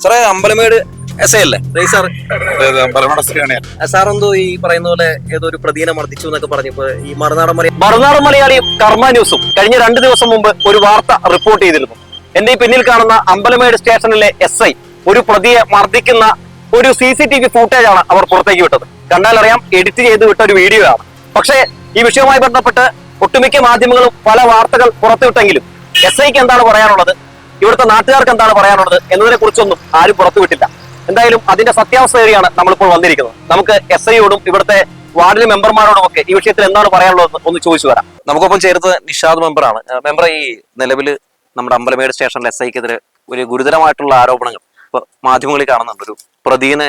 സാറേ Ambalamedu S I അല്ലേ sir? Sir എന്തോ ഈ പറയുന്ന പോലെ ഏതോ ഒരു പ്രതിയെ മർദ്ദിച്ചു എന്നൊക്കെ പറഞ്ഞപ്പോ ഈ മറുനാടൻ മലയാളിയും കർമ്മ ന്യൂസും കഴിഞ്ഞ 2 ദിവസം മുമ്പ് ഒരു വാർത്ത റിപ്പോർട്ട് ചെയ്തിരുന്നു. എന്റെ ഈ പിന്നിൽ കാണുന്ന അമ്പലമേട് സ്റ്റേഷനിലെ എസ് ഐ ഒരു പ്രതിയെ മർദ്ദിക്കുന്ന ഒരു CCTV ഫൂട്ടേജ് ആണ് അവർ പുറത്തേക്ക് വിട്ടത്. കണ്ടാലറിയാം എഡിറ്റ് ചെയ്ത് വിട്ട ഒരു വീഡിയോ ആണ്. പക്ഷേ ഈ വിഷയവുമായി ബന്ധപ്പെട്ട് ഒട്ടുമിക്ക മാധ്യമങ്ങളും പല വാർത്തകൾ പുറത്തുവിട്ടെങ്കിലും എസ് ഐക്ക് എന്താണ് പറയാനുള്ളത്, ഇവിടുത്തെ നാട്ടുകാർക്ക് എന്താണ് പറയാനുള്ളത് എന്നതിനെ കുറിച്ചൊന്നും ആരും പുറത്തുവിട്ടില്ല. എന്തായാലും അതിന്റെ സത്യാവസ്ഥ വരെയാണ് നമ്മളിപ്പോൾ വന്നിരിക്കുന്നത്. നമുക്ക് എസ് ഐയോടും ഇവിടുത്തെ വാർഡിലെ മെമ്പർമാരോടും ഒക്കെ ഈ വിഷയത്തിൽ എന്താണ് പറയാനുള്ളത് ഒന്ന് ചോദിച്ചു വരാം. നമുക്കൊപ്പം ചേർത്ത് നിഷാദ് മെമ്പറാണ്. മെമ്പർ, ഈ നിലവിൽ നമ്മുടെ അമ്പലമേട് സ്റ്റേഷനിലെ എസ് ഐക്കെതിരെ ഒരു ഗുരുതരമായിട്ടുള്ള ആരോപണങ്ങൾ ഇപ്പൊ മാധ്യമങ്ങളിൽ കാണുന്നുണ്ട്. ഒരു പ്രതിയെ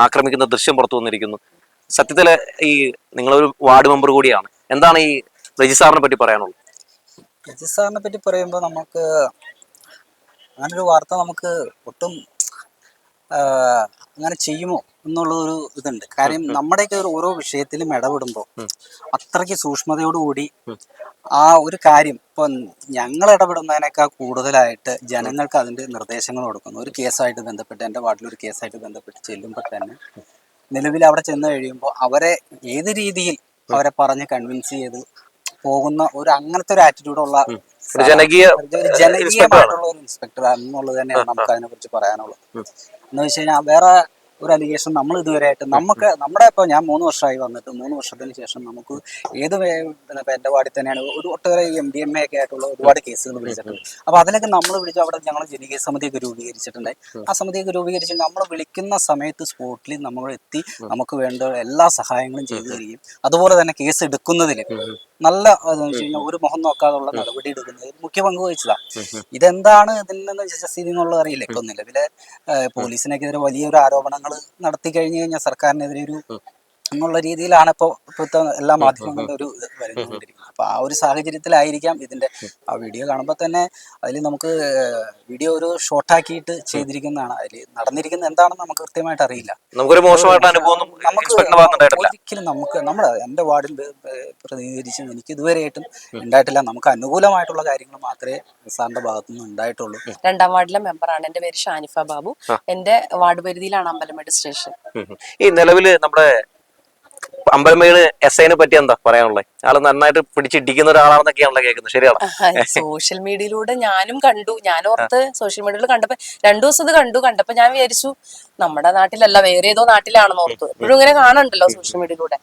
ആക്രമിക്കുന്ന ദൃശ്യം പുറത്തു വന്നിരിക്കുന്നു. സത്യത്തില് ഈ നിങ്ങളൊരു വാർഡ് മെമ്പർ കൂടിയാണ്, എന്താണ് ഈ റെജി സാറിനെ പറ്റി പറയാനുള്ളത്? രജി സാറിനെ പറ്റി പറയുമ്പോൾ നമുക്ക് അങ്ങനൊരു വാർത്ത നമുക്ക് ഒട്ടും അങ്ങനെ ചെയ്യുമോ എന്നുള്ളൊരു ഇതുണ്ട്. കാര്യം നമ്മുടെയൊക്കെ ഓരോ വിഷയത്തിലും ഇടപെടുമ്പോൾ അത്രയ്ക്ക് സൂക്ഷ്മതയോടുകൂടി ആ ഒരു കാര്യം ഇപ്പൊ ഞങ്ങൾ ഇടപെടുന്നതിനേക്കാൾ കൂടുതലായിട്ട് ജനങ്ങൾക്ക് അതിന്റെ നിർദ്ദേശങ്ങൾ കൊടുക്കുന്നു. ഒരു കേസായിട്ട് ബന്ധപ്പെട്ട് എൻ്റെ വാർഡിലൊരു കേസായിട്ട് ബന്ധപ്പെട്ട് ചെല്ലുമ്പോൾ തന്നെ നിലവിൽ അവിടെ ചെന്ന് കഴിയുമ്പോൾ അവരെ ഏത് രീതിയിൽ അവരെ പറഞ്ഞ് കൺവിൻസ് ചെയ്ത് പോകുന്ന ഒരു അങ്ങനത്തെ ഒരു ആറ്റിറ്റ്യൂഡുള്ള ജനകീയമായിട്ടുള്ള ഒരു ഇൻസ്പെക്ടർ എന്നുള്ളത് തന്നെയാണ് നമുക്ക് അതിനെ കുറിച്ച് പറയാനുള്ളത്. എന്ന് വെച്ച് കഴിഞ്ഞാൽ വേറെ ഒരു അലിഗേഷൻ നമ്മൾ ഇതുവരെയായിട്ട് നമ്മുടെ ഇപ്പോൾ ഞാൻ 3 വർഷമായി വന്നിട്ട് 3 വർഷത്തിന് ശേഷം നമുക്ക് ഏത് എൻ്റെ വാർഡിൽ തന്നെയാണ് ഒരു ഒട്ടേറെ MDMA ഒക്കെ ആയിട്ടുള്ള ഒരുപാട് കേസുകൾ വിളിച്ചിട്ടുണ്ട്. അപ്പോൾ അതിനൊക്കെ നമ്മൾ വിളിച്ചു അവിടെ ഞങ്ങൾ ജനകീയ സമിതിയൊക്കെ രൂപീകരിച്ചിട്ടുണ്ടായി. ആ സമിതിയൊക്കെ രൂപീകരിച്ച് നമ്മൾ വിളിക്കുന്ന സമയത്ത് സ്പോട്ടിൽ നമ്മൾ എത്തി നമുക്ക് വേണ്ട എല്ലാ സഹായങ്ങളും ചെയ്തു തരികയും അതുപോലെ തന്നെ കേസ് എടുക്കുന്നതിൽ നല്ല ഒരു മുഖം നോക്കാതുള്ള നടപടി എടുക്കുന്നതിൽ മുഖ്യ പങ്ക് വഹിച്ചതാണ്. ഇതെന്താണ് ഇതിൽ നിന്ന് ജസ്റ്റിസ് എന്നുള്ളത് അറിയില്ല. ഇപ്പൊ നിലവിലെ പോലീസിനെതിരെ വലിയൊരു ആരോപണങ്ങൾ നടത്തി കഴിഞ്ഞു കഴിഞ്ഞാൽ സർക്കാരിനെതിരെ ഒരു എന്നുള്ള രീതിയിലാണ് ഇപ്പോഴത്തെ എല്ലാ മാധ്യമങ്ങളുടെ ഒരു വരുന്നുകൊണ്ടിരിക്കുന്നത്. അപ്പൊ ആ ഒരു സാഹചര്യത്തിലായിരിക്കാം ഇതിന്റെ ആ വീഡിയോ കാണുമ്പോൾ തന്നെ അതിൽ നമുക്ക് വീഡിയോ ഒരു ഷോർട്ടാക്കിയിട്ട് ചെയ്തിരിക്കുന്നതാണ്. അതിൽ നടന്നിരിക്കുന്നത് എന്താണെന്ന് നമുക്ക് കൃത്യമായിട്ട് അറിയില്ല. നമുക്കൊരു മോശമായിട്ട് അനുഭവം ഒരിക്കലും നമ്മുടെ എൻ്റെ വാർഡിൽ പ്രതിനിധീകരിച്ച് എനിക്ക് ഇതുവരെയായിട്ടും ഉണ്ടായിട്ടില്ല. നമുക്ക് അനുകൂലമായിട്ടുള്ള കാര്യങ്ങൾ മാത്രമേ സാറിന്റെ ഭാഗത്തുനിന്ന് ഉണ്ടായിട്ടുള്ളൂ. 2ാം വാർഡിലെ മെമ്പറാണ്. എൻ്റെ പേര് ഷാനിഫ ബാബു. എൻ്റെ വാർഡ് പരിധിയിലാണ് അമ്പലമേട് സ്റ്റേഷൻ. ഈ നിലവില് നമ്മുടെ അമ്പലമേട് എസ് ഐനെ പറ്റി എന്താ പറയാനുള്ളത്? ആള് നന്നായിട്ട് പിടിച്ചിടിക്കുന്ന ഒരാളാണെന്നൊക്കെയാണല്ലോ കേൾക്കുന്നത്, ശരിയാണ്? സോഷ്യൽ മീഡിയയിലൂടെ ഞാനും കണ്ടു. ഞാൻ ഓർത്ത് സോഷ്യൽ മീഡിയയിൽ കണ്ടപ്പോ 2 ദിവസം ഇത് കണ്ടപ്പോ ഞാൻ വിചാരിച്ചു നമ്മുടെ നാട്ടിലല്ല വേറെ ഏതോ നാട്ടിലാണെന്ന് ഓർത്തു. ഇപ്പോഴും ഇങ്ങനെ കാണണ്ടല്ലോ സോഷ്യൽ മീഡിയയിലൂടെ.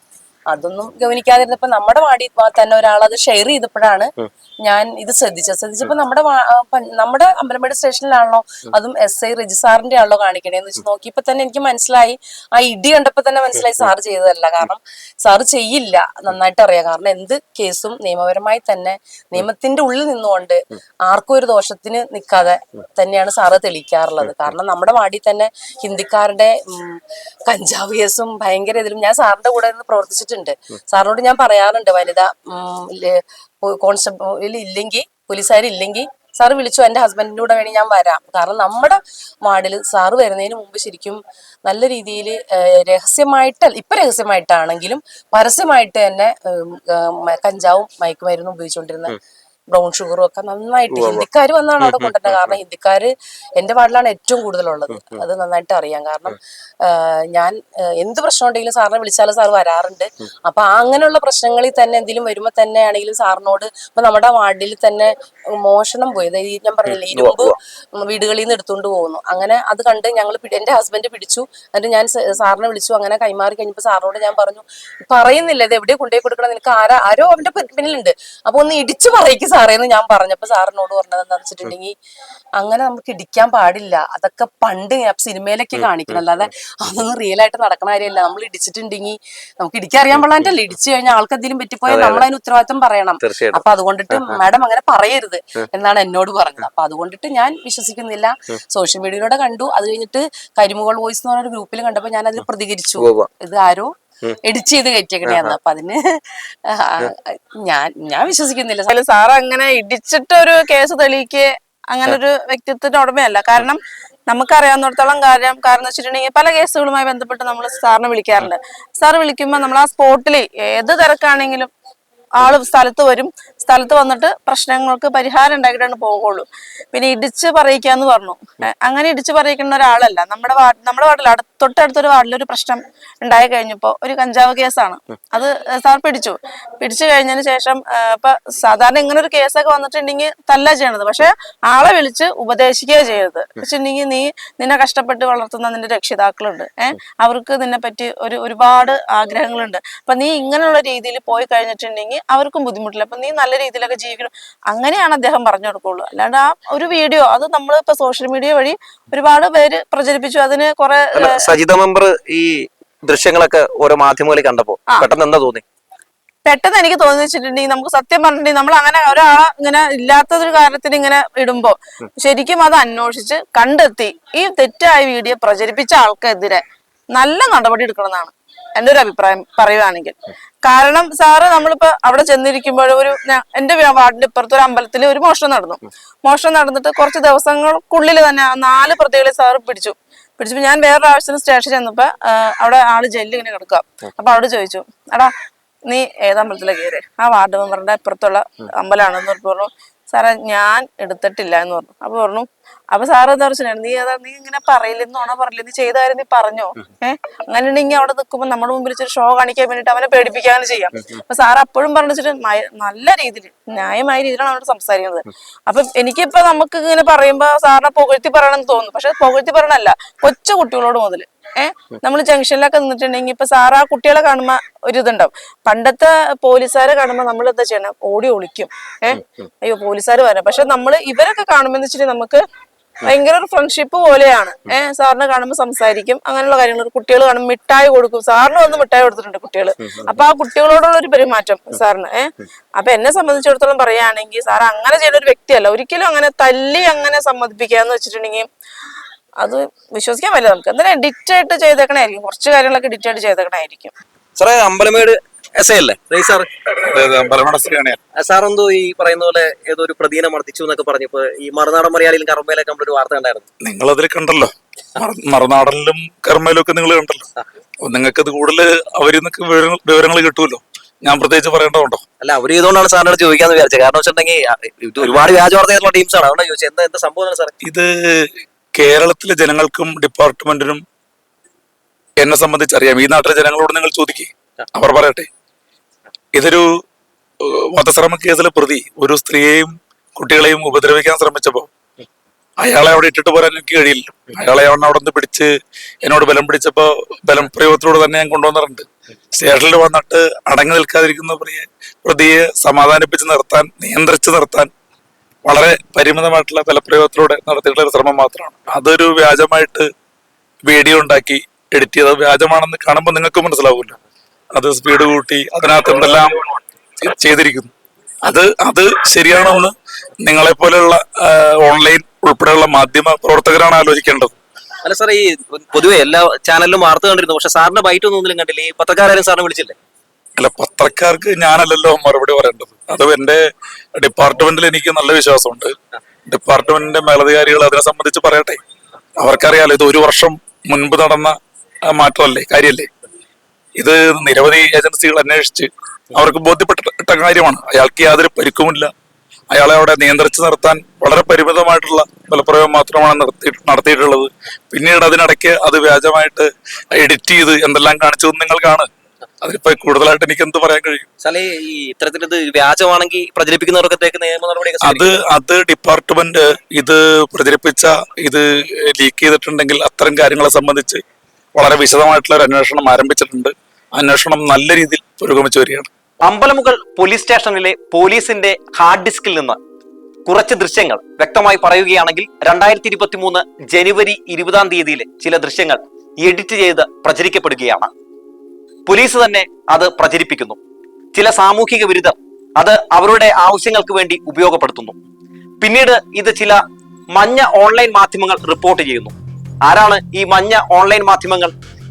അതൊന്നും ഗവനിക്കാതിരുന്നപ്പോ നമ്മുടെ വാർഡിൽ തന്നെ ഒരാൾ അത് ഷെയർ ചെയ്തപ്പോഴാണ് ഞാൻ ഇത് ശ്രദ്ധിച്ചപ്പോ നമ്മുടെ അമ്പലമേട് സ്റ്റേഷനിലാണല്ലോ, അതും SI റെജി സാറിന്റെ ആണല്ലോ കാണിക്കണേന്ന് വെച്ച് നോക്കിയപ്പോ തന്നെ എനിക്ക് മനസ്സിലായി. ആ ഇടി കണ്ടപ്പോ തന്നെ മനസ്സിലായി സാറ് ചെയ്തതല്ല. കാരണം സാറ് ചെയ്യില്ല, നന്നായിട്ട് അറിയാം. കാരണം എന്ത് കേസും നിയമപരമായി തന്നെ നിയമത്തിന്റെ ഉള്ളിൽ നിന്നുകൊണ്ട് ആർക്കും ഒരു ദോഷത്തിന് നിൽക്കാതെ തന്നെയാണ് സാറ് തെളിയിക്കാറുള്ളത്. കാരണം നമ്മുടെ വാർഡിൽ തന്നെ ഹിന്ദിക്കാരുടെ കഞ്ചാവ് കേസും ഭയങ്കര ഇതിലും ഞാൻ സാറിന്റെ കൂടെ നിന്ന് പ്രവർത്തിച്ചിട്ടുണ്ട്. സാറിനോട് ഞാൻ പറയാറുണ്ട്, വനിതാ കോൺസ്റ്റബിൾ ഇല്ലെങ്കിൽ പോലീസുകാരില്ലെങ്കിൽ സാറ് വിളിച്ചു, എൻ്റെ ഹസ്ബൻഡിൻ്റെ കൂടെ വേണമെങ്കിൽ ഞാൻ വരാം. കാരണം നമ്മുടെ വാർഡിൽ സാറ് വരുന്നതിന് മുമ്പ് ശരിക്കും നല്ല രീതിയിൽ രഹസ്യമായിട്ടാണെങ്കിലും പരസ്യമായിട്ട് തന്നെ കഞ്ചാവും മയക്കുമരുന്നും ഉപയോഗിച്ചുകൊണ്ടിരുന്ന ബ്രൗൺ ഷുഗറും ഒക്കെ നന്നായിട്ട് ഹിന്ദിക്കാർ വന്നാണ് അവിടെ കൊണ്ടുവരുന്നത്. കാരണം ഹിന്ദിക്കാര് എൻ്റെ വാർഡിലാണ് ഏറ്റവും കൂടുതലുള്ളത്. അത് നന്നായിട്ട് അറിയാം. കാരണം ഞാൻ എന്ത് പ്രശ്നം ഉണ്ടെങ്കിലും സാറിനെ വിളിച്ചാലും സാർ വരാറുണ്ട്. അപ്പൊ അങ്ങനെയുള്ള പ്രശ്നങ്ങളിൽ തന്നെ എന്തെങ്കിലും വരുമ്പോ തന്നെ ആണെങ്കിലും സാറിനോട് ഇപ്പൊ നമ്മുടെ വാർഡിൽ തന്നെ മോഷണം പോയത് ഞാൻ പറഞ്ഞില്ലേ, ഇരുമ്പ് വീടുകളിൽ നിന്ന് എടുത്തുകൊണ്ട് പോകുന്നു. അങ്ങനെ അത് കണ്ട് ഞങ്ങൾ എൻ്റെ ഹസ്ബൻഡ് പിടിച്ചു. എന്നിട്ട് ഞാൻ സാറിനെ വിളിച്ചു. അങ്ങനെ കൈമാറി കഴിഞ്ഞപ്പോ സാറിനോട് ഞാൻ പറയുന്നില്ല ഇത് എവിടെ കൊണ്ടുപോയി കൊടുക്കണം, നിനക്ക് ആരോ അവന്റെ പിന്നിലുണ്ട്, അപ്പൊ ഒന്ന് ഇടിച്ചു പറയിക്ക് സാറേന്ന് ഞാൻ പറഞ്ഞപ്പോ സാറിനോട് പറഞ്ഞത് എന്താണെന്ന് വെച്ചിട്ടുണ്ടെങ്കിൽ അങ്ങനെ നമുക്ക് ഇടിക്കാൻ പാടില്ല, അതൊക്കെ പണ്ട് സിനിമയിലൊക്കെ കാണിക്കണം, അല്ലാതെ അതൊന്നും റിയൽ ആയിട്ട് നടക്കണ കാര്യമല്ല. നമ്മൾ ഇടിച്ചിട്ടുണ്ടെങ്കിൽ നമുക്ക് ഇടിക്കാൻ അറിയാൻ പാടില്ല. ഇടിച്ചു കഴിഞ്ഞാൽ ആൾക്കെന്തെങ്കിലും പറ്റിപ്പോയാൽ നമ്മൾ അതിന് ഉത്തരവാദിത്വം പറയണം. അപ്പൊ അതുകൊണ്ടിട്ട് മാഡം അങ്ങനെ പറയരുത് എന്നാണ് എന്നോട് പറഞ്ഞത്. അപ്പൊ അതുകൊണ്ടിട്ട് ഞാൻ വിശ്വസിക്കുന്നില്ല. സോഷ്യൽ മീഡിയയിലൂടെ കണ്ടു. അത് കഴിഞ്ഞിട്ട് കരിമുകൾ വോയിസ് എന്ന് പറഞ്ഞ ഒരു ഗ്രൂപ്പിൽ കണ്ടപ്പോ ഞാൻ അതിൽ പ്രതികരിച്ചു, ഇത് ആരോ എഡിറ്റ് ചെയ്ത് കയറ്റിയേക്കണേന്ന്. അപ്പൊ അതിന് ഞാൻ വിശ്വസിക്കുന്നില്ല. സാറ് അങ്ങനെ ഇടിച്ചിട്ട് ഒരു കേസ് തെളിയിക്ക് അങ്ങനെ ഒരു വ്യക്തിത്വത്തിന്റെ ഉടമയല്ല. കാരണം നമുക്കറിയാവുന്നിടത്തോളം കാരണം വെച്ചിട്ടുണ്ടെങ്കിൽ പല കേസുകളുമായി ബന്ധപ്പെട്ട് നമ്മൾ സാറിനെ വിളിക്കാറുണ്ട്. സാറ് വിളിക്കുമ്പോൾ നമ്മൾ ആ സ്പോട്ടിൽ ഏത് തിരക്കാണെങ്കിലും ആള് സ്ഥലത്ത് വരും, സ്ഥലത്ത് വന്നിട്ട് പ്രശ്നങ്ങൾക്ക് പരിഹാരം ഉണ്ടാക്കിയിട്ടാണ് പോകുള്ളൂ. പിന്നെ ഇടിച്ച് പറയിക്കാന്ന് പറഞ്ഞു. അങ്ങനെ ഇടിച്ച് പറയിക്കുന്ന ഒരാളല്ല. നമ്മുടെ വാർഡിൽ തൊട്ടടുത്തൊരു വാർഡിലൊരു പ്രശ്നം ഉണ്ടായി കഴിഞ്ഞപ്പോ ഒരു കഞ്ചാവ് കേസാണ്. അത് സാർ പിടിച്ചു കഴിഞ്ഞതിന് ശേഷം ഇപ്പൊ സാധാരണ ഇങ്ങനെ ഒരു കേസൊക്കെ വന്നിട്ടുണ്ടെങ്കിൽ തല്ല ചെയ്യണത്, പക്ഷെ ആളെ വിളിച്ച് ഉപദേശിക്കുകയോ ചെയ്യരുത്. വെച്ചിട്ടുണ്ടെങ്കിൽ നിന്നെ കഷ്ടപ്പെട്ട് വളർത്തുന്ന നിന്റെ രക്ഷിതാക്കളുണ്ട്, അവർക്ക് നിന്നെ പറ്റി ഒരുപാട് ആഗ്രഹങ്ങളുണ്ട്. അപ്പൊ നീ ഇങ്ങനെയുള്ള രീതിയിൽ പോയി കഴിഞ്ഞിട്ടുണ്ടെങ്കിൽ അവർക്കും ബുദ്ധിമുട്ടില്ല. അപ്പൊ നീ നല്ല രീതിയിലൊക്കെ ജീവിക്കണം. അങ്ങനെയാണ് അദ്ദേഹം പറഞ്ഞു കൊടുക്കുള്ളൂ. അല്ലാണ്ട് ആ ഒരു വീഡിയോ അത് നമ്മളിപ്പോ സോഷ്യൽ മീഡിയ വഴി ഒരുപാട് പേര് പ്രചരിപ്പിച്ചു. അതിന് കുറെ സജിത മെമ്പർ ഈ ദൃശ്യങ്ങളൊക്കെ ഓരോ മാധ്യമങ്ങളിൽ കണ്ടപ്പോ പെട്ടെന്ന് എന്താ തോന്നി? പെട്ടെന്ന് എനിക്ക് തോന്നിച്ചിട്ടുണ്ടെങ്കിൽ നമുക്ക് സത്യം പറഞ്ഞിട്ടുണ്ടെങ്കിൽ നമ്മൾ അങ്ങനെ ഒരാളെ ഇങ്ങനെ ഇല്ലാത്തൊരു കാര്യത്തിന് ഇങ്ങനെ ഇടുമ്പോ ശരിക്കും അത് അന്വേഷിച്ച് കണ്ടെത്തി ഈ തെറ്റായ വീഡിയോ പ്രചരിപ്പിച്ച ആൾക്കെതിരെ നല്ല നടപടി എടുക്കണമെന്നാണ് എന്റെ ഒരു അഭിപ്രായം പറയുകയാണെങ്കിൽ. കാരണം സാറ് നമ്മളിപ്പോ അവിടെ ചെന്നിരിക്കുമ്പോൾ എന്റെ വാർഡിന്റെ ഇപ്പുറത്ത് ഒരു അമ്പലത്തിൽ ഒരു മോഷണം നടന്നിട്ട് കുറച്ച് ദിവസങ്ങൾക്കുള്ളിൽ തന്നെ 4 പ്രതികളെ സാറ് പിടിച്ചപ്പോ ഞാൻ വേറൊരു ആവശ്യത്തിന് സ്റ്റേഷനിൽ ചെന്നപ്പോ അവിടെ ആള് ജയിലിൽ ഇങ്ങനെ കിടക്കുക. അപ്പൊ അവിടെ ചോദിച്ചു, എടാ നീ ഏതമ്പലത്തിലെ കയറി? ആ വാർഡ് മെമ്പറിന്റെ ഇപ്പുറത്തുള്ള അമ്പലമാണെന്ന് പറഞ്ഞു. സാറേ ഞാൻ എടുത്തിട്ടില്ല എന്ന് പറഞ്ഞു. അപ്പൊ സാറ് എന്താ പറഞ്ഞു, നീ ഇങ്ങനെ പറയില്ലെന്നോണോ പറയില്ല, നീ ചെയ്ത കാര്യം നീ പറഞ്ഞോ? അങ്ങനെ ഉണ്ടെങ്കിൽ അവിടെ നിൽക്കുമ്പോൾ നമ്മുടെ മുമ്പിൽ ഇച്ചിരി ഷോ കാണിക്കാൻ വേണ്ടിട്ട് അവനെ പേടിപ്പിക്കാനും ചെയ്യാം. അപ്പൊ സാറ് അപ്പോഴും പറഞ്ഞിട്ട് നല്ല രീതിയിൽ ന്യായമായ രീതിയിലാണ് അവരോട് സംസാരിക്കുന്നത്. അപ്പൊ എനിക്കിപ്പോ നമുക്ക് ഇങ്ങനെ പറയുമ്പോ സാറിനെ പുകഴ്ത്തി പറയണമെന്ന് തോന്നുന്നു. പക്ഷെ പുകഴ്ത്തി പറയണല്ല, കൊച്ചു കുട്ടികളോട് മുതൽ നമ്മൾ ജംഗ്ഷനിലൊക്കെ നിന്നിട്ടുണ്ടെങ്കിൽ ഇപ്പൊ സാറ് ആ കുട്ടികളെ കാണുമ്പോ ഒരിതുണ്ടാവും. പണ്ടത്തെ പോലീസുകാരെ കാണുമ്പോ നമ്മൾ എന്താ ചെയ്യണം? ഓടി ഒളിക്കും. അയ്യോ പോലീസുകാർ വരാം. പക്ഷെ നമ്മൾ ഇവരൊക്കെ കാണുമ്പോ എന്ന് വെച്ചിട്ട് നമുക്ക് ഭയങ്കര ഒരു ഫ്രണ്ട്ഷിപ്പ് പോലെയാണ്. സാറിനെ കാണുമ്പോൾ സംസാരിക്കും, അങ്ങനെയുള്ള കാര്യങ്ങൾ. കുട്ടികൾ കാണുമ്പോൾ മിഠായി കൊടുക്കും. സാറിന് വന്ന് മിഠായി കൊടുത്തിട്ടുണ്ട് കുട്ടികള്. അപ്പൊ ആ കുട്ടികളോടുള്ള ഒരു പെരുമാറ്റം സാറിന് അപ്പൊ എന്നെ സംബന്ധിച്ചിടത്തോളം പറയുകയാണെങ്കിൽ സാർ അങ്ങനെ ചെയ്യുന്ന ഒരു വ്യക്തിയല്ല. ഒരിക്കലും അങ്ങനെ തല്ലി അങ്ങനെ സമ്മതിപ്പിക്കാന്ന് വെച്ചിട്ടുണ്ടെങ്കിൽ അത് വിശ്വസിക്കാൻ പറ്റില്ല. നമുക്ക് എന്തായാലും എഡിറ്റ് ആയിട്ട് ചെയ്തേക്കണായിരിക്കും, കുറച്ച് കാര്യങ്ങളൊക്കെ എഡിറ്റ് ആയിട്ട് ചെയ്തേക്കണായിരിക്കും. സാറേ അമ്പലമേട് എസ് ഐ അല്ലേ സാർ? സാറെന്തോ ഈ പറയുന്ന പോലെ ഏതോ ഒരു പ്രതിനെ മർദ്ദിച്ചു എന്നൊക്കെ പറഞ്ഞപ്പോ ഈ മറുനാടൻ മലയാളിയിലും കർമ്മയിലൊക്കെ നമ്മളൊരു വാർത്ത ഉണ്ടായിരുന്നു. നിങ്ങൾ അതിൽ കണ്ടല്ലോ, മറുനാടനിലും കർമ്മയിലും ഒക്കെ നിങ്ങൾ കണ്ടല്ലോ. നിങ്ങൾക്ക് അത് കൂടുതൽ അവരിൽ നിന്നൊക്കെ വിവരങ്ങൾ കിട്ടുമല്ലോ. ഞാൻ പ്രത്യേകിച്ച് പറയേണ്ടതുണ്ടോ? അല്ല, അവർ ചെയ്തുകൊണ്ടാണ് സാറിനോട് ചോദിക്കാന്ന് വിചാരിച്ചത്. കാരണം വെച്ചിട്ടുണ്ടെങ്കിൽ ഒരുപാട് വ്യാജ വാർത്തയുള്ള ടീംസാണ്, അതുകൊണ്ട് ചോദിച്ചത് എന്താ സംഭവം സാർ? ഇത് കേരളത്തിലെ ജനങ്ങൾക്കും ഡിപ്പാർട്ട്മെന്റിനും എന്നെ സംബന്ധിച്ച് അറിയാം. ഈ നാട്ടിലെ ജനങ്ങളോട് നിങ്ങൾ ചോദിക്കേ, അവർ പറയട്ടെ. ഇതൊരു വധശ്രമ കേസിലെ പ്രതി ഒരു സ്ത്രീയെയും കുട്ടികളെയും ഉപദ്രവിക്കാൻ ശ്രമിച്ചപ്പോ അയാളെ അവിടെ ഇട്ടിട്ട് പോരാൻ എനിക്ക് കഴിയില്ല. അയാളെ അവിടെ നിന്ന് പിടിച്ച് എന്നോട് ബലം പിടിച്ചപ്പോ ബലം പ്രയോഗത്തിലൂടെ തന്നെ ഞാൻ കൊണ്ടുവന്നിട്ടുണ്ട്. സ്റ്റേഷനിൽ വന്നിട്ട് അടങ്ങി നിൽക്കാതിരിക്കുന്ന പ്രതിയെ സമാധാനിപ്പിച്ച് നിർത്താൻ, നിയന്ത്രിച്ച് നിർത്താൻ വളരെ പരിമിതമായിട്ടുള്ള ബലപ്രയോഗത്തിലൂടെ നടത്തിയിട്ടുള്ള ഒരു ശ്രമം മാത്രമാണ്. അതൊരു വ്യാജമായിട്ട് വീഡിയോ ഉണ്ടാക്കി എഡിറ്റ് ചെയ്ത് വ്യാജമാണെന്ന് കാണുമ്പോൾ നിങ്ങൾക്ക് മനസ്സിലാവില്ല. അത് സ്പീഡ് കൂട്ടി അതിനകത്ത് എന്തെല്ലാം ചെയ്തിരിക്കുന്നു. അത് ശരിയാണെന്ന് നിങ്ങളെ പോലെയുള്ള ഓൺലൈൻ ഉൾപ്പെടെയുള്ള മാധ്യമ പ്രവർത്തകരാണ് ആലോചിക്കേണ്ടത്. അല്ല സാർ, ഈ പൊതുവെ എല്ലാ ചാനലിലും വാർത്ത കണ്ടിരുന്നു, പക്ഷെ സാറിന്റെ ബൈറ്റ് ഒന്നും കണ്ടില്ല. ഈ പത്രക്കാരും സാറിനെ വിളിച്ചില്ലേ? അല്ല, പത്രക്കാർക്ക് ഞാനല്ലല്ലോ മറുപടി പറയേണ്ടത്. അത് എന്റെ ഡിപ്പാർട്ട്മെന്റിൽ എനിക്ക് നല്ല വിശ്വാസമുണ്ട്. ഡിപ്പാർട്ട്മെന്റിന്റെ മേലധികാരികൾ അതിനെ സംബന്ധിച്ച് പറയട്ടെ. അവർക്കറിയാലോ, ഇത് 1 വർഷം മുൻപ് നടന്ന മാറ്റമല്ലേ, കാര്യമല്ലേ. ഇത് നിരവധി ഏജൻസികൾ അന്വേഷിച്ച് അവർക്ക് ബോധ്യപ്പെട്ട കാര്യമാണ്. അയാൾക്ക് യാതൊരു പരിക്കുമില്ല. അയാളെ അവിടെ നിയന്ത്രിച്ച് നിർത്താൻ വളരെ പരിമിതമായിട്ടുള്ള ബലപ്രയോഗം മാത്രമാണ് നടത്തിയിട്ടുള്ളത്. പിന്നീട് അതിനിടയ്ക്ക് അത് വ്യാജമായിട്ട് എഡിറ്റ് ചെയ്ത് എന്തെല്ലാം കാണിച്ചതെന്ന് നിങ്ങൾ കാണുക. അതിനിപ്പോ കൂടുതലായിട്ട് എനിക്ക് എന്ത് പറയാൻ കഴിയും? ഈ ഇത്തരത്തിൽ വ്യാജമാണെങ്കിൽ പ്രചരിപ്പിക്കുന്നവർക്കത്തേക്ക് നിയമ നടപടി അത് ഡിപ്പാർട്ട്മെന്റ് ഇത് പ്രചരിപ്പിച്ച ഇത് ലീക്ക് ചെയ്തിട്ടുണ്ടെങ്കിൽ അത്തരം കാര്യങ്ങളെ സംബന്ധിച്ച് വളരെ വിശദമായിട്ടുള്ള ഒരു അന്വേഷണം ആരംഭിച്ചിട്ടുണ്ട്. അന്വേഷണം നല്ല രീതിയിൽ പുരോഗമിച്ചു വരികയാണ്. അമ്പലമുകൾ പോലീസ് സ്റ്റേഷനിലെ പോലീസിന്റെ ഹാർഡ് ഡിസ്കിൽ നിന്ന് കുറച്ച് ദൃശ്യങ്ങൾ വ്യക്തമായി പറയുകയാണെങ്കിൽ 2023 ജനുവരി 20-ാം തീയതിയിലെ ചില ദൃശ്യങ്ങൾ എഡിറ്റ് ചെയ്ത് പ്രചരിക്കപ്പെടുകയാണ്. പോലീസ് തന്നെ അത് പ്രചരിപ്പിക്കുന്നു. ചില സാമൂഹിക വിരുദ്ധർ അത് അവരുടെ ആവശ്യങ്ങൾക്ക് വേണ്ടി ഉപയോഗപ്പെടുത്തുന്നു. പിന്നീട് ഇത് ചില മഞ്ഞ ഓൺലൈൻ മാധ്യമങ്ങൾ റിപ്പോർട്ട് ചെയ്യുന്നു. ആരാണ് ഈ മഞ്ഞ ഓൺലൈൻ മാധ്യമങ്ങൾ?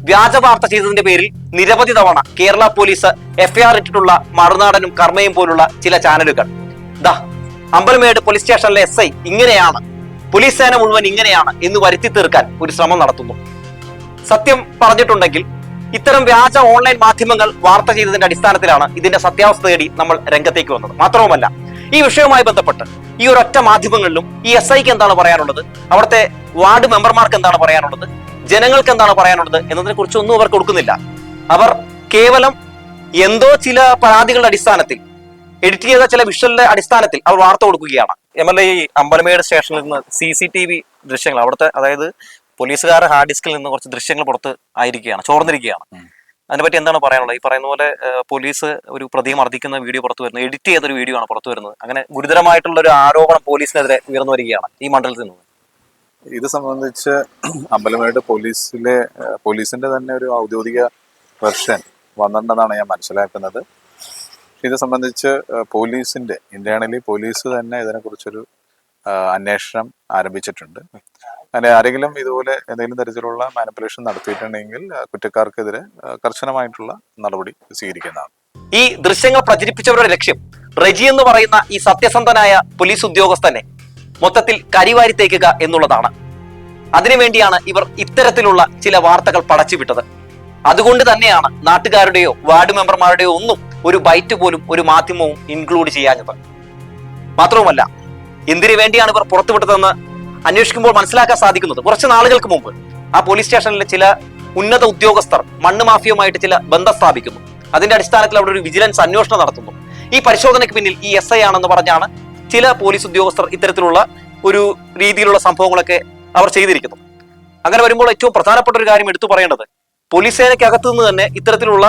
വ്യാജ വാർത്ത ചെയ്തതിന്റെ പേരിൽ നിരവധി തവണ കേരള പോലീസ് FIR ഇട്ടിട്ടുള്ള മറുനാടനും കർമ്മയും പോലുള്ള ചില ചാനലുകൾ. അമ്പലമേട് പോലീസ് സ്റ്റേഷനിലെ SI ഇങ്ങനെയാണ്, പോലീസ് സേന മുഴുവൻ ഇങ്ങനെയാണ് എന്ന് വരുത്തി തീർക്കാൻ ഒരു ശ്രമം നടത്തുന്നു. സത്യം പറഞ്ഞിട്ടുണ്ടെങ്കിൽ ഇത്തരം വ്യാജ ഓൺലൈൻ മാധ്യമങ്ങൾ വാർത്ത ചെയ്തതിന്റെ അടിസ്ഥാനത്തിലാണ് ഇതിന്റെ സത്യാവസ്ഥ തേടി നമ്മൾ രംഗത്തേക്ക് വന്നത്. മാത്രവുമല്ല, ഈ വിഷയവുമായി ബന്ധപ്പെട്ട് ഈ ഒരൊറ്റ മാധ്യമങ്ങളിലും ഈ SIക്ക് എന്താണ് പറയാനുള്ളത്, അവിടുത്തെ വാർഡ് മെമ്പർമാർക്ക് എന്താണ് പറയാനുള്ളത്, ജനങ്ങൾക്ക് എന്താണ് പറയാനുള്ളത് എന്നതിനെ കുറിച്ചൊന്നും അവർ കൊടുക്കുന്നില്ല. അവർ കേവലം എന്തോ ചില പരാതികളുടെ അടിസ്ഥാനത്തിൽ, എഡിറ്റ് ചെയ്ത ചില വിഷ്വലിന്റെ അടിസ്ഥാനത്തിൽ അവർ വാർത്ത കൊടുക്കുകയാണ്. MLA ഈ അമ്പലമേട് സ്റ്റേഷനിൽ നിന്ന് CCTV ദൃശ്യങ്ങൾ, അവിടുത്തെ അതായത് പോലീസുകാരുടെ ഹാർഡ് ഡിസ്കിൽ നിന്ന് കുറച്ച് ദൃശ്യങ്ങൾ പുറത്ത് ആയിരിക്കുകയാണ്, ചോർന്നിരിക്കുകയാണ്. അതിനെപ്പറ്റി എന്താണ് പറയാനുള്ളത്? ഈ പറയുന്ന പോലെ പോലീസ് ഒരു പ്രതിയെ മർദ്ദിക്കുന്ന വീഡിയോ പുറത്തു വരുന്നത്, എഡിറ്റ് ചെയ്തൊരു വീഡിയോ ആണ് പുറത്തു വരുന്നത്. അങ്ങനെ ഗുരുതരമായിട്ടുള്ള ഒരു ആരോപണം പോലീസിനെതിരെ ഉയർന്നു വരികയാണ് ഈ മണ്ഡലത്തിൽ നിന്ന്. ഇത് സംബന്ധിച്ച് അമ്പലമേട് പോലീസിന്റെ തന്നെ ഒരു ഔദ്യോഗിക വെർഷൻ വന്നിട്ടുണ്ടെന്നാണ് ഞാൻ മനസ്സിലാക്കുന്നത്. ഇത് സംബന്ധിച്ച് ഇന്റേണലി പോലീസ് തന്നെ ഇതിനെക്കുറിച്ചൊരു അന്വേഷണം ആരംഭിച്ചിട്ടുണ്ട്. അങ്ങനെ ആരെങ്കിലും ഇതുപോലെ എന്തെങ്കിലും തരത്തിലുള്ള മാനിപ്പുലേഷൻ നടത്തിയിട്ടുണ്ടെങ്കിൽ കുറ്റക്കാർക്കെതിരെ കർശനമായിട്ടുള്ള നടപടി സ്വീകരിക്കുന്നതാണ്. ഈ ദൃശ്യങ്ങൾ പ്രചരിപ്പിച്ചവരുടെ ലക്ഷ്യം റെജി എന്ന് പറയുന്ന ഈ സത്യസന്ധനായ പോലീസ് ഉദ്യോഗസ്ഥനെ മൊത്തത്തിൽ കരിവാരി തേക്കുക എന്നുള്ളതാണ്. അതിനുവേണ്ടിയാണ് ഇവർ ഇത്തരത്തിലുള്ള ചില വാർത്തകൾ പടച്ചുവിട്ടത്. അതുകൊണ്ട് തന്നെയാണ് നാട്ടുകാരുടെയോ വാർഡ് മെമ്പർമാരുടെയോ ഒന്നും ഒരു ബൈറ്റ് പോലും ഒരു മാധ്യമവും ഇൻക്ലൂഡ് ചെയ്യാഞ്ഞത്. മാത്രവുമല്ല, എന്തിനു വേണ്ടിയാണ് ഇവർ പുറത്തുവിട്ടതെന്ന് അന്വേഷിക്കുമ്പോൾ മനസ്സിലാക്കാൻ സാധിക്കുന്നത്, കുറച്ച് നാളുകൾക്ക് മുമ്പ് ആ പോലീസ് സ്റ്റേഷനിലെ ചില ഉന്നത ഉദ്യോഗസ്ഥർ മണ്ണ് മാഫിയുമായിട്ട് ചില ബന്ധം സ്ഥാപിക്കുന്നു. അതിന്റെ അടിസ്ഥാനത്തിൽ അവിടെ ഒരു വിജിലൻസ് അന്വേഷണം നടത്തുന്നു. ഈ പരിശോധനയ്ക്ക് പിന്നിൽ ഈ SI ആണെന്ന് പറഞ്ഞാണ് ചില പോലീസ് ഉദ്യോഗസ്ഥർ ഇത്തരത്തിലുള്ള ഒരു രീതിയിലുള്ള സംഭവങ്ങളൊക്കെ അവർ ചെയ്തിരിക്കുന്നു. അങ്ങനെ വരുമ്പോൾ ഏറ്റവും പ്രധാനപ്പെട്ട ഒരു കാര്യം എടുത്തു പറയേണ്ടത്, പോലീസ് സേനയ്ക്കകത്തു നിന്ന് തന്നെ ഇത്തരത്തിലുള്ള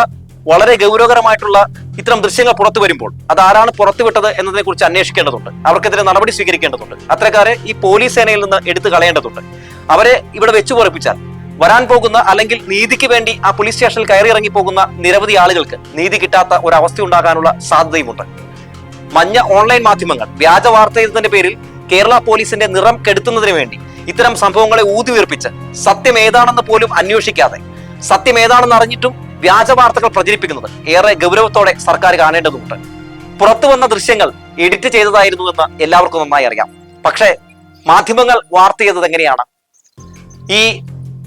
വളരെ ഗൗരവകരമായിട്ടുള്ള ഇത്തരം ദൃശ്യങ്ങൾ പുറത്തു വരുമ്പോൾ അത് ആരാണ് പുറത്തുവിട്ടത് എന്നതിനെ കുറിച്ച് അന്വേഷിക്കേണ്ടതുണ്ട്. അവർക്കെതിരെ നടപടി സ്വീകരിക്കേണ്ടതുണ്ട്. അത്തരക്കാരെ ഈ പോലീസ് സേനയിൽ നിന്ന് എടുത്തു കളയേണ്ടതുണ്ട്. അവരെ ഇവിടെ വെച്ചു പൊറപ്പിച്ചാൽ വരാൻ പോകുന്ന, അല്ലെങ്കിൽ നീതിക്ക് വേണ്ടി ആ പോലീസ് സ്റ്റേഷനിൽ കയറി ഇറങ്ങി പോകുന്ന നിരവധി ആളുകൾക്ക് നീതി കിട്ടാത്ത ഒരു അവസ്ഥ ഉണ്ടാകാനുള്ള സാധ്യതയുമുണ്ട്. മഞ്ഞ ഓൺലൈൻ മാധ്യമങ്ങൾ വ്യാജ വാർത്ത ചെയ്തതിന്റെ പേരിൽ കേരള പോലീസിന്റെ നിറം കെടുത്തുന്നതിന് വേണ്ടി ഇത്തരം സംഭവങ്ങളെ ഊതിവീർപ്പിച്ച് സത്യം ഏതാണെന്ന് പോലും അന്വേഷിക്കാതെ, സത്യം ഏതാണെന്ന് അറിഞ്ഞിട്ടും വ്യാജ വാർത്തകൾ പ്രചരിപ്പിക്കുന്നത് ഏറെ ഗൗരവത്തോടെ സർക്കാർ കാണേണ്ടതുണ്ട്. പുറത്തു വന്ന ദൃശ്യങ്ങൾ എഡിറ്റ് ചെയ്തതായിരുന്നു എന്ന് എല്ലാവർക്കും നന്നായി അറിയാം. പക്ഷേ മാധ്യമങ്ങൾ വാർത്ത ചെയ്തത് എങ്ങനെയാണ്? ഈ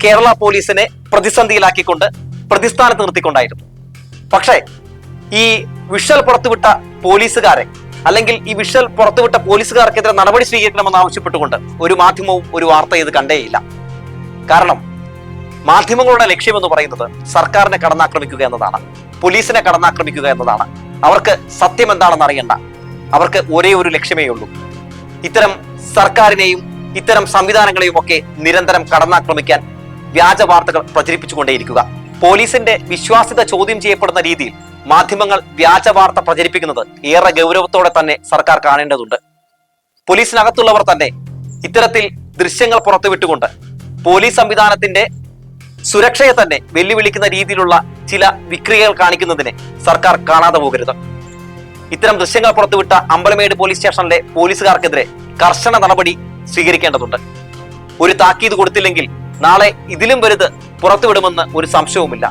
കേരള പോലീസിനെ പ്രതിസന്ധിയിലാക്കിക്കൊണ്ട്, പ്രതിസ്ഥാനത്ത് നിർത്തിക്കൊണ്ടായിരുന്നു. പക്ഷേ ഈ വിഷ്വൽ പുറത്തുവിട്ട പോലീസുകാരെ, അല്ലെങ്കിൽ ഈ വിഷ്വൽ പുറത്തുവിട്ട പോലീസുകാർക്കെതിരെ നടപടി സ്വീകരിക്കണമെന്ന് ആവശ്യപ്പെട്ടുകൊണ്ട് ഒരു മാധ്യമവും ഒരു വാർത്ത ചെയ്ത് കണ്ടേയില്ല. കാരണം മാധ്യമങ്ങളുടെ ലക്ഷ്യമെന്ന് പറയുന്നത് സർക്കാരിനെ കടന്നാക്രമിക്കുക എന്നതാണ്, പോലീസിനെ കടന്നാക്രമിക്കുക എന്നതാണ്. അവർക്ക് സത്യം എന്താണെന്ന് അറിയണ്ട. അവർക്ക് ഒരേ ഒരു ലക്ഷ്യമേ ഉള്ളൂ, ഇത്തരം സർക്കാരിനെയും ഇത്തരം സംവിധാനങ്ങളെയും ഒക്കെ നിരന്തരം കടന്നാക്രമിക്കാൻ വ്യാജ വാർത്തകൾ പ്രചരിപ്പിച്ചുകൊണ്ടേയിരിക്കുക. പോലീസിന്റെ വിശ്വാസ്യത ചോദ്യം ചെയ്യപ്പെടുന്ന രീതിയിൽ മാധ്യമങ്ങൾ വ്യാജ വാർത്ത പ്രചരിപ്പിക്കുന്നത് ഏറെ ഗൗരവത്തോടെ തന്നെ സർക്കാർ കാണേണ്ടതുണ്ട്. പോലീസിനകത്തുള്ളവർ തന്നെ ഇത്തരത്തിൽ ദൃശ്യങ്ങൾ പുറത്തുവിട്ടുകൊണ്ട് പോലീസ് സംവിധാനത്തിന്റെ സുരക്ഷയെ തന്നെ വെല്ലുവിളിക്കുന്ന രീതിയിലുള്ള ചില വിക്രിയകൾ കാണിക്കുന്നതിനെ സർക്കാർ കാണാതെ പോകരുത്. ഇത്തരം ദൃശ്യങ്ങൾ പുറത്തുവിട്ട അമ്പലമേട് പോലീസ് സ്റ്റേഷനിലെ പോലീസുകാർക്കെതിരെ കർശന നടപടി സ്വീകരിക്കേണ്ടതുണ്ട്. ഒരു താക്കീത് കൊടുത്തില്ലെങ്കിൽ നാളെ ഇതിലും വലുത് പുറത്തുവിടുമെന്ന് ഒരു സംശയവുമില്ല.